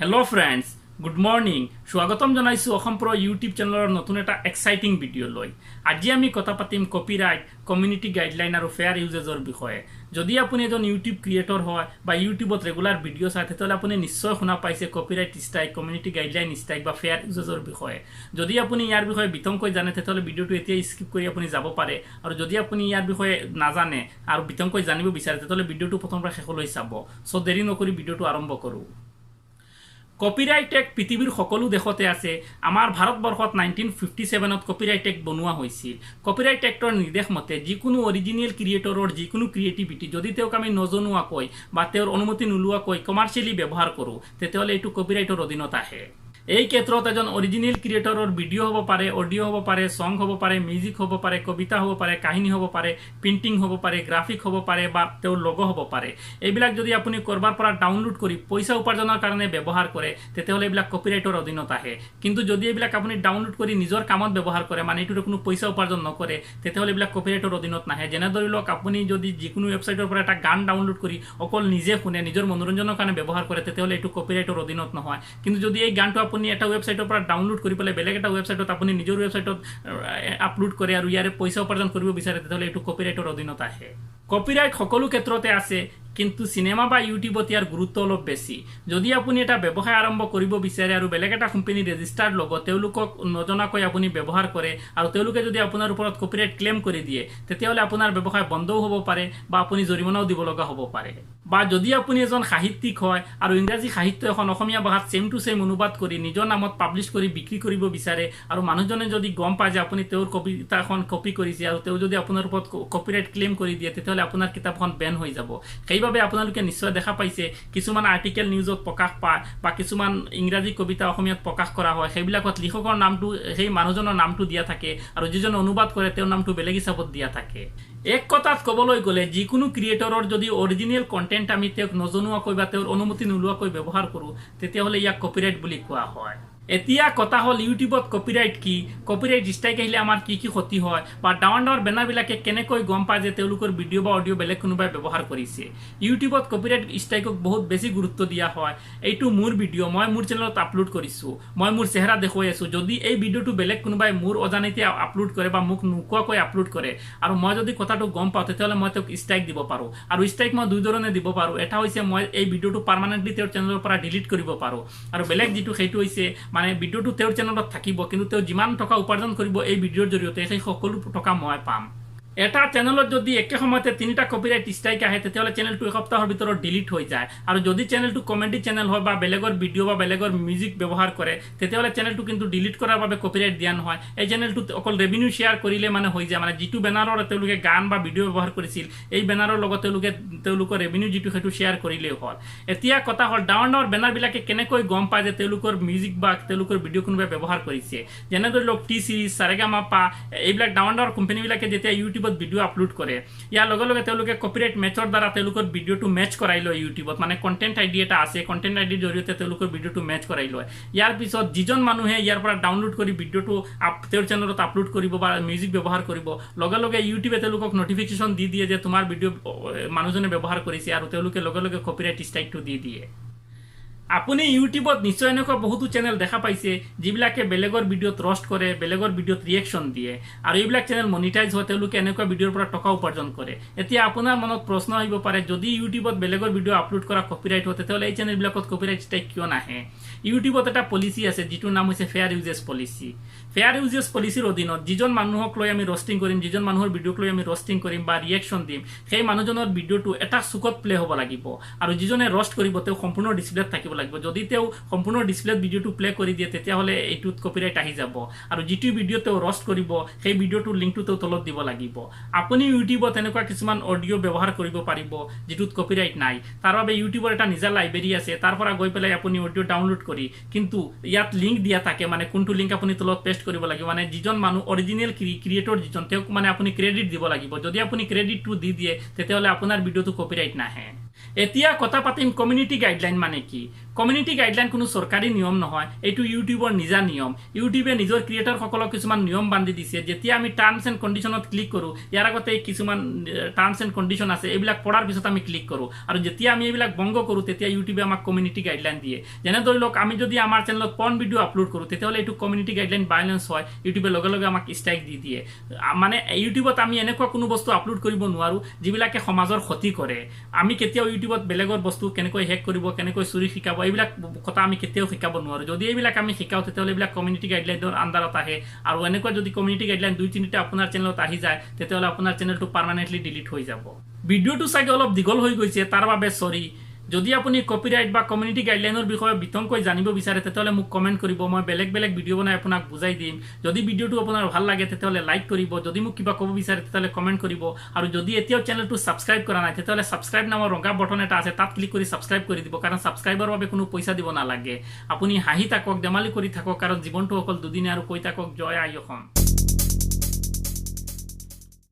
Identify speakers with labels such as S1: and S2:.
S1: Hello friends, good morning. স্বাগতম জনাইছো assampro YouTube চেনেলৰ নতুন এটা এক্সাইটিং ভিডিও লৈ। আজি আমি কথা পাতিম কপিৰাইট, কমিউনিটি গাইডলাইন আৰু ফেয়াৰ ইউজেজৰ বিষয়ে। যদি আপুনি এজন ইউটিউব ক্ৰিয়েটৰ হয় বা ইউটিউবত ৰেগুলাৰ ভিডিও চাই তেতিয়াহ'লে আপুনি নিশ্চয় শুনা পাইছে copyright strike, community guideline strike বা ফেয়াৰ ইউজেজৰ বিষয়ে। যদি আপুনি ইয়াৰ বিষয়ে বিতংকৈ জানে তেতিয়াহ'লে ভিডিওটো এতিয়া স্কিপ কৰি আপুনি যাব পাৰে, আৰু যদি আপুনি ইয়াৰ বিষয়ে নাজানে আৰু বিতংকৈ জানিব বিচাৰে তেতিয়াহ'লে ভিডিওটো প্ৰথমৰ পৰা শেষলৈ চাব। সো দেৰি নকৰি ভিডিওটো আৰম্ভ কৰোঁ। কপিৰাইট এক্ট পৃথিৱীৰ সকলো দেশতে আছে। আমাৰ ভাৰতবৰ্ষত 1957ত কপিৰাইট এক্ট বনোৱা হৈছিল। কপিৰাইট এক্টৰ নিৰ্দেশ মতে যিকোনো অৰিজিনেল ক্ৰিয়েটৰৰ যিকোনো ক্ৰিয়েটিভিটি যদি তেওঁক আমি নজনোৱাকৈ বা তেওঁৰ অনুমতি নোলোৱাকৈ কমাৰ্চিয়েলি ব্যৱহাৰ কৰোঁ তেতিয়াহ'লে এইটো কপিৰাইটৰ অধীনত আহে। এই ক্ষেত্ৰত এজন অৰিজিনেল ক্ৰিয়েটৰৰ ভিডিঅ' হ'ব পাৰে, অডিঅ' হ'ব পাৰে, ছং হ'ব পাৰে, মিউজিক হ'ব পাৰে, কবিতা হ'ব পাৰে, কাহিনী হ'ব পাৰে, পেইণ্টিং হ'ব পাৰে, গ্ৰাফিক হ'ব পাৰে বা তেওঁৰ লগো হ'ব পাৰে। এইবিলাক যদি আপুনি কৰবাৰ পৰা ডাউনলোড কৰি পইচা উপাৰ্জনৰ কাৰণে ব্যৱহাৰ কৰে তেতিয়াহ'লে এইবিলাক কপিৰাইটৰ অধীনত আহে। কিন্তু যদি এইবিলাক আপুনি ডাউনলোড কৰি নিজৰ কামত ব্যৱহাৰ কৰে, মানে এইটোৰ কোনো পইচা উপাৰ্জন নকৰে, তেতিয়াহ'লে এইবিলাক কপিৰাইটৰ অধীনত নাহে। যেনে ধৰি লওক আপুনি যদি যিকোনো ৱেবছাইটৰ পৰা এটা গান ডাউনলোড কৰি অকল নিজে শুনে, নিজৰ মনোৰঞ্জনৰ কাৰণে ব্যৱহাৰ কৰে, তেতিয়াহ'লে এইটো কপিৰাইটৰ অধীনত নহয়। কিন্তু যদি এই গানটো আপুনি এটা ৱেবছাইটৰ পৰা ডাউনলোড কৰি পেলাই বেলেগ এটা ৱেবছাইটত আপুনি নিজৰ ৱেবছাইটত আপলোড কৰে আৰু ইয়াৰে পইচা উপাৰ্জন কৰিব বিচাৰে তেতিয়াহ'লে এইটো কপিৰাইটৰ অধীনত আহে। কপিৰাইট সকলো ক্ষেত্ৰতে আছে, কিন্তু চিনেমা বা ইউটিউবত ইয়াৰ গুৰুত্ব অলপ বেছি। যদি আপুনি এটা ব্যৱসায় আৰম্ভ কৰিব বিচাৰে আৰু বেলেগ এটা কোম্পানী ৰেজিষ্টাৰ্ড ল'ব, তেওঁলোকক নজনাকৈ আপুনি ব্যৱহাৰ কৰে আৰু তেওঁলোকে যদি আপোনাৰ ওপৰত কপিৰাইট ক্লেইম কৰি দিয়ে তেতিয়াহ'লে আপোনাৰ ব্যৱসায় বন্ধও হ'ব পাৰে বা আপুনি জৰিমনাও দিব লগা হ'ব পাৰে। বা যদি আপুনি এজন সাহিত্যিক হয় আৰু ইংৰাজী সাহিত্য এখন অসমীয়া ভাষাত ছেম টু ছেম অনুবাদ কৰি নিজৰ নামত পাব্লিছ কৰি বিক্ৰী কৰিব বিচাৰে আৰু মানুহজনে যদি গম পায় যে আপুনি তেওঁৰ কবিতা এখন কপি কৰিছে আৰু তেওঁ যদি আপোনাৰ ওপৰত কপিৰাইট ক্লেইম কৰি দিয়ে তেতিয়াহ'লে আপোনাৰ কিতাপখন বেন হৈ যাব। সেইবাবে আপোনালোকে নিশ্চয় দেখা পাইছে কিছুমান আৰ্টিকেল নিউজত প্ৰকাশ পায় বা কিছুমান ইংৰাজী কবিতা অসমীয়াত প্ৰকাশ কৰা হয়, সেইবিলাকত লিখকৰ নামটো সেই মানুহজনৰ নামটো দিয়া থাকে আৰু যিজন অনুবাদ কৰে তেওঁৰ নামটো বেলেগ হিচাপত দিয়া থাকে। এক কথাত ক'বলৈ গ'লে যিকোনো ক্ৰিয়েটৰৰ যদি অৰিজিনেল কণ্টেণ্ট আমি তেওঁক নজনোৱাকৈ বা তেওঁৰ অনুমতি নোলোৱাকৈ ব্যৱহাৰ কৰোঁ তেতিয়াহ'লে ইয়াক কপিৰাইট বুলি কোৱা হয়। এতিয়া কথা হ'ল ইউটিউবত কপিৰাইট কি, কপিৰাইট ষ্ট্ৰাইক আহিলে আমাৰ কি কি ক্ষতি হয়, বা ডাঙৰ ডাঙৰ বেনাৰবিলাকে কেনেকৈ গম পায় যে তেওঁলোকৰ ভিডিঅ' বা অডিঅ' বেলেগ কোনোবাই ব্যৱহাৰ কৰিছে। ইউটিউবত কপিৰাইট ষ্ট্ৰাইকক বহুত বেছি গুৰুত্ব দিয়া হয়। এইটো মোৰ ভিডিঅ', মই মোৰ চেনেলত আপলোড কৰিছোঁ, মই মোৰ চেহেৰা দেখুৱাই আছোঁ। যদি এই ভিডিঅ'টো বেলেগ কোনোবাই মোৰ অজানিতে আপলোড কৰে বা মোক নোকোৱাকৈ আপলোড কৰে আৰু মই যদি কথাটো গম পাওঁ তেতিয়াহ'লে মই তেওঁক ষ্ট্ৰাইক দিব পাৰোঁ। আৰু ষ্ট্ৰাইক মই দুই ধৰণে দিব পাৰোঁ। এটা হৈছে মই এই ভিডিঅ'টো পাৰ্মানেণ্টলি তেওঁৰ চেনেলৰ পৰা ডিলিট কৰিব পাৰোঁ, আৰু বেলেগ যিটো সেইটো হৈছে মানে ভিডিঅ'টো তেওঁৰ চেনেলত থাকিব, কিন্তু তেওঁ যিমান টকা উপাৰ্জন কৰিব এই ভিডিঅ'ৰ জৰিয়তে সেই সকলো টকা মই পাম। এটা চেনেলত যদি একে সময়তে তিনিটা কপিৰাইট ষ্ট্ৰাইক আহে তেতিয়াহ'লে চেনেলটো এসপ্তাহৰ ভিতৰত ডিলিট হৈ যায়। আৰু যদি চেনেলটো কমেডি চেনেল হয় বা বেলেগৰ ভিডিঅ' বা বেলেগৰ মিউজিক ব্যৱহাৰ কৰে তেতিয়াহ'লে চেনেলটো কিন্তু ডিলিট কৰাৰ বাবে কপিৰাইট দিয়া নহয়। এই চেনেলটোত অকল ৰেভিনিউ শ্বেয়াৰ কৰিলে মানে হৈ যায়, মানে যিটো বেনাৰৰ তেওঁলোকে গান বা ভিডিঅ' ব্যৱহাৰ কৰিছিল এই বেনাৰৰ লগত তেওঁলোকৰ ৰেভিনিউ যিটো সেইটো শ্বেয়াৰ কৰিলেই হ'ল। এতিয়া কথা হ'ল ডাঙৰ ডাঙৰ বেনাৰবিলাকে কেনেকৈ গম পায় যে তেওঁলোকৰ মিউজিক বা তেওঁলোকৰ ভিডিঅ' কোনোবাই ব্যৱহাৰ কৰিছে। যেনে ধৰি লওক টি চিৰিজ, সাৰেগামাপা, এইবিলাক ডাঙৰ ডাঙৰ কোম্পানীবিলাকে যেতিয়া ইউটিউবত ভিডিঅ' আপলোড কৰে ইয়াৰ লগে লগে তেওঁলোকে কপিৰাইট মেচৰ দ্বাৰা তেওঁলোকৰ ভিডিঅ'টো মেচ কৰাই লয় ইউটিউবত, মানে কণ্টেণ্ট আইডি এটা আছে, কণ্টেণ্ট আইডিৰ জৰিয়তে তেওঁলোকৰ ভিডিঅ'টো মেচ কৰাই লয়। ইয়াৰ পিছত যিজন মানুহে ইয়াৰ পৰা ডাউনলোড কৰি ভিডিঅ'টো তেওঁৰ চেনেলত আপলোড কৰিব বা মিউজিক ব্যৱহাৰ কৰিব, লগে লগে ইউটিউবে তেওঁলোকক নটিফিকেশ্যন দি দিয়ে যে তোমাৰ ভিডিঅ' মানুহজনে ব্যৱহাৰ কৰিছে আৰু তেওঁলোকে লগে লগে কপিৰাইট ষ্ট্ৰাইকটো দি দিয়ে। আপুনি ইউটিউবত নিশ্চয় এনেকুৱা বহুতো চেনেল দেখা পাইছে যিবিলাকে বেলেগৰ ভিডিঅ'ত ৰষ্ট কৰে, বেলেগৰ ভিডিঅ'ত ৰিয়েকশ্যন দিয়ে, আৰু এইবিলাক চেনেল মনিটাইজ হয়, তেওঁলোকে এনেকুৱা ভিডিঅ'ৰ পৰা টকা উপাৰ্জন কৰে। এতিয়া আপোনাৰ মনত প্ৰশ্ন আহিব পাৰে যদি ইউটিউবত বেলেগৰ ভিডিঅ' আপলোড কৰা কপিৰাইট হয় তেতিয়াহ'লে এই চেনেলবিলাকত কপিৰাইট ষ্ট্ৰাইক কিয় নাহে? ইউটিউবত এটা পলিচি আছে যিটোৰ নাম হৈছে fair uses policy. Fair uses পলিচিৰ অধীনত যিজন মানুহক লৈ আমি ৰষ্টিং কৰিম, যিজন মানুহৰ ভিডিঅ'ক লৈ আমি ৰষ্টিং কৰিম বা ৰিয়েকশ্যন দিম, সেই মানুহজনৰ ভিডিঅ'টো এটা চুকত প্লে হ'ব লাগিব, আৰু যিজনে ৰষ্ট কৰিব তেওঁ সম্পূৰ্ণ ডিছপ্লেত থাকিব লাগিব। যদি তেওঁ সম্পূৰ্ণ ডিছপ্লেত ভিডিঅ'টো প্লে কৰি দিয়ে তেতিয়াহ'লে এইটোত কপিৰাইট আহি যাব, আৰু যিটো ভিডিঅ' তেওঁ ৰষ্ট কৰিব সেই ভিডিঅ'টোৰ লিংকটো তেওঁ তলত দিব লাগিব। আপুনি ইউটিউবত এনেকুৱা কিছুমান অডিঅ' ব্যৱহাৰ কৰিব পাৰিব যিটোত কপিৰাইট নাই। তাৰ বাবে ইউটিউবৰ এটা নিজা লাইব্ৰেৰী আছে, তাৰ পৰা গৈ পেলাই আপুনি অডিঅ' ডাউনলোড কৰি, কিন্তু ইয়াত লিংক দিয়া থাকে, মানে কোনটো লিংক আপুনি তলত পেষ্ট কৰিব লাগিব, মানে যিজন মানুহ অৰিজিনেল ক্ৰিয়েটৰ যিজন তেওঁক মানে আপুনি ক্ৰেডিট দিব লাগিব। যদি আপুনি ক্ৰেডিটটো দি দিয়ে তেতিয়াহ'লে আপোনাৰ ভিডিঅ'টো কপিৰাইট নাহে। এতিয়া কথা পাতিম কমিউনিটি গাইডলাইন মানে কি। কমিউনিটি গাইডলাইন কোনো চৰকাৰী নিয়ম নহয়, এইটো ইউটিউবৰ নিজা নিয়ম। ইউটিউবে নিজৰ ক্ৰিয়েটৰসকলক কিছুমান নিয়ম বান্ধি দিছে। যেতিয়া আমি টাৰ্মছ এণ্ড কণ্ডিশ্যনত ক্লিক কৰোঁ, ইয়াৰ আগতে কিছুমান টাৰ্মছ এণ্ড কণ্ডিশ্যন আছে, এইবিলাক পঢ়াৰ পিছত আমি ক্লিক কৰোঁ, আৰু যেতিয়া আমি এইবিলাক ভংগ কৰোঁ তেতিয়া ইউটিউবে আমাক কমিউনিটি গাইডলাইন দিয়ে। যেনে ধৰি লওক আমি যদি আমাৰ চেনেলত পৰ্ন ভিডিঅ' আপলোড কৰোঁ, তেতিয়াহ'লে এইটো কমিউনিটি গাইডলাইন ভাইলেন্স হয়, ইউটিউবে লগে লগে আমাক ষ্ট্ৰাইক দি দিয়ে। মানে ইউটিউবত আমি এনেকুৱা কোনো বস্তু আপলোড কৰিব নোৱাৰোঁ যিবিলাকে সমাজৰ ক্ষতি কৰে। আমি কেতিয়াও ইউটিউবত বেলেগৰ বস্তু কেনেকৈ হেক কৰিব, কেনেকৈ চুৰি শিকাব, এইবিলাক কথা আমি কেতিয়াও শিকাব নোৱাৰোঁ। যদি এইবিলাক আমি শিকাওঁ তেতিয়াহ'লে এইবিলাক কমিউনিটি গাইডলাইনৰ আণ্ডাৰত আহে, আৰু এনেকুৱা যদি কমিউনিটি গাইডলাইন 2-3টা আপোনাৰ চেনেলত আহি যায় তেতিয়াহ'লে আপোনাৰ চেনেলটো পাৰ্মানেণ্টলি ডিলিট হৈ যাব। ভিডিঅ'টো চাগে অলপ দীঘল হৈ গৈছে, তাৰ বাবে চৰি। যদি আপুনি কপিৰাইট বা কমিউনিটি গাইডলাইনৰ বিষয়ে বিতংকৈ জানিব বিচাৰে তেতিয়াহ'লে মোক কমেণ্ট কৰিব, মই বেলেগ বেলেগ ভিডিঅ' বনাই আপোনাক বুজাই দিম। যদি ভিডিঅ'টো আপোনাৰ ভাল লাগে তেতিয়াহ'লে লাইক কৰিব, যদি মোক কিবা ক'ব বিচাৰে তেতিয়াহ'লে কমেণ্ট কৰিব, আৰু যদি এতিয়াও চেনেলটো ছাবস্ক্ৰাইব কৰা নাই তেতিয়াহ'লে ছাবস্ক্ৰাইব নামৰ ৰঙা বটন এটা আছে, তাত ক্লিক কৰি ছাবস্ক্ৰাইব কৰি দিব, কাৰণ ছাবস্ক্ৰাইবৰ বাবে কোনো পইচা দিব নালাগে। আপুনি হাঁহি থাকক, ধেমালি কৰি থাকক, কাৰণ জীৱনটো অকল দুদিনীয়া, আৰু কৈ থাকক জয় আই অসম।